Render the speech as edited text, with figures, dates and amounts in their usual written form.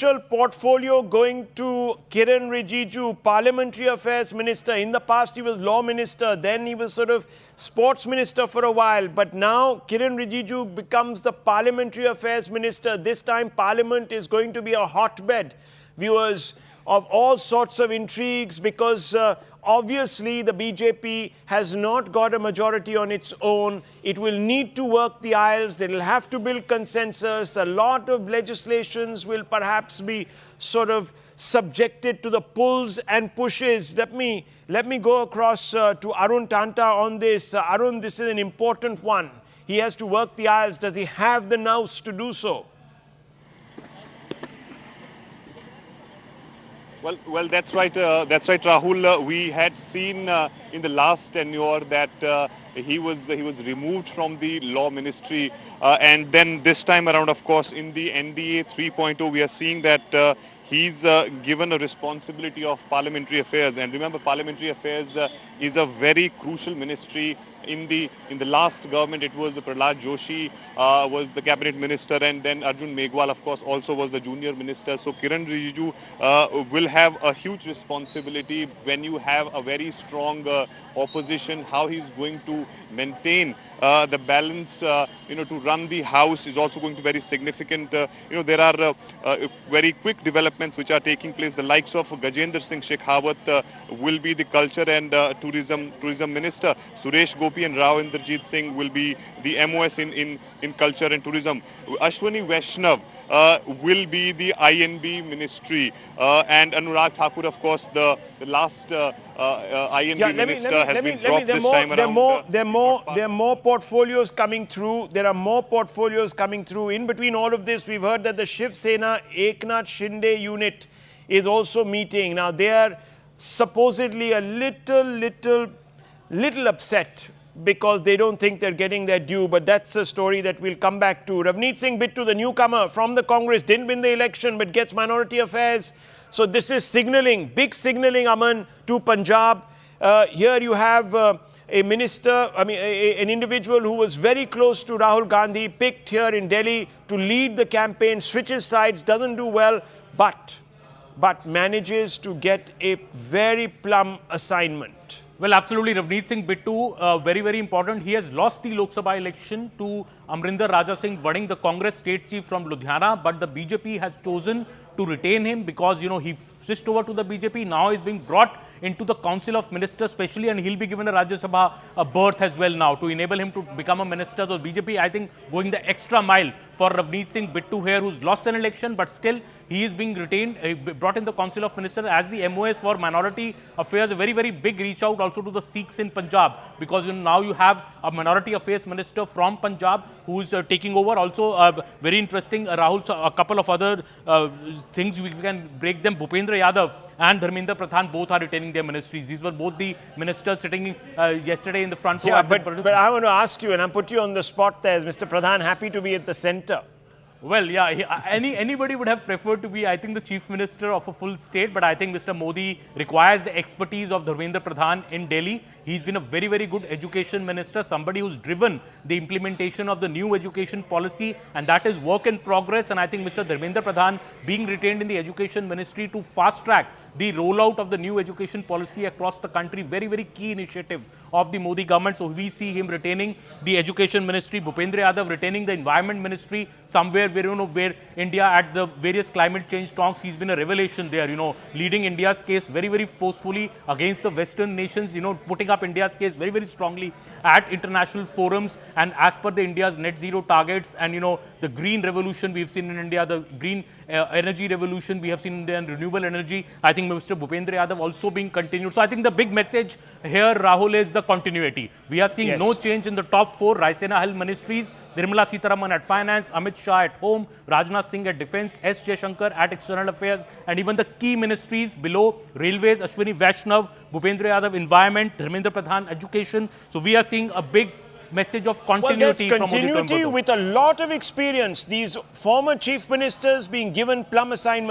crucial portfolio going to Kiren Rijiju, Parliamentary Affairs Minister. In the past, he was Law Minister. Then he was sort of Sports Minister for a while. But now, Kiren Rijiju becomes the Parliamentary Affairs Minister. This time, Parliament is going to be a hotbed, viewers, of all sorts of intrigues because obviously the BJP has not got a majority on its own. It will need to work the aisles. It will have to build consensus. A lot of legislations will perhaps be sort of subjected to the pulls and pushes. Let me go across to Arun Tanta on this. Arun, this is an important one. He has to work the aisles. Does he have the nous to do so? Well, that's right, Rahul. We had seen in the last tenure that he was removed from the law ministry, and then this time around, of course, in the NDA 3.0, we are seeing that he's given a responsibility of parliamentary affairs. And remember, parliamentary affairs is a very crucial ministry. In the last government, it was Prahlad Joshi was the cabinet minister, and then Arjun Meghwal, of course, also was the junior minister. So Kiren Rijiju will have a huge responsibility when you have a very strong opposition. How he's going to maintain the balance, to run the house is also going to be very significant. There are very quick developments which are taking place. The likes of Gajendra Singh Shekhawat will be the culture and tourism minister. Suresh Gopi and Rao Inderjeet Singh will be the MOS in culture and tourism. Ashwani Vaishnav will be the INB ministry, and Anurag Thakur, of course, the last INB minister has been dropped this time around. There are more portfolios coming through. There are more portfolios coming through. In between all of this, we've heard that the Shiv Sena Eknath Shinde unit is also meeting. Now, they are supposedly a little upset because they don't think they're getting their due, but that's a story that we'll come back to. Ravneet Singh Bittu, the newcomer from the Congress, didn't win the election but gets minority affairs. So this is signaling, big signaling, Aman, to Punjab. Here you have a minister, an individual who was very close to Rahul Gandhi, picked here in Delhi to lead the campaign, switches sides, doesn't do well, but manages to get a very plum assignment. Well, absolutely, Ravneet Singh Bittu, very, very important. He has lost the Lok Sabha election to Amrinder Raja Singh Vading, the Congress state chief from Ludhiana, but the BJP has chosen to retain him because, he switched over to the BJP. Now he's being brought into the Council of Ministers specially, and he'll be given a Rajya Sabha berth as well now to enable him to become a minister. So BJP, I think, going the extra mile for Ravneet Singh Bittu here, who's lost an election, but still he is being retained, brought in the Council of Ministers as the MOS for minority affairs. A very, very big reach out also to the Sikhs in Punjab, because now you have a minority affairs minister from Punjab who is taking over. Also, very interesting, Rahul, a couple of other things we can break them. Bhupendra Yadav and Dharmendra Pradhan both are retaining their ministries. These were both the ministers sitting yesterday in the front row. Yeah, but I want to ask you, and I'll put you on the spot there. Is Mr. Pradhan happy to be at the center? Well, yeah, anybody would have preferred to be, I think, the chief minister of a full state, but I think Mr. Modi requires the expertise of Dharmendra Pradhan in Delhi. He's been a very, very good education minister, somebody who's driven the implementation of the new education policy, and that is work in progress. And I think Mr. Dharmendra Pradhan being retained in the education ministry to fast track the rollout of the new education policy across the country, very, very key initiative of the Modi government. So we see him retaining the education ministry, Bhupendra Yadav retaining the environment ministry, somewhere where India at the various climate change talks, he's been a revelation there, leading India's case very, very forcefully against the Western nations, putting up India's case very, very strongly at international forums, and as per the India's net zero targets and, the green revolution we've seen in India, the green energy revolution we have seen in India, and renewable energy, I think Mr. Bhupendra Yadav also being continued. So I think the big message here, Rahul, is the continuity. We are seeing no change in the top four Raisena held ministries. Nirmala Sitharaman at finance, Amit Shah at home, Rajnath Singh at defense, S. Jaishankar at external affairs, and even the key ministries below, railways, Ashwani Vaishnav, Bhupendra Yadav, environment, Dharmendra Pradhan, education. So we are seeing a big message of continuity from Modi. Continuity with a lot of experience. These former chief ministers being given plum assignments.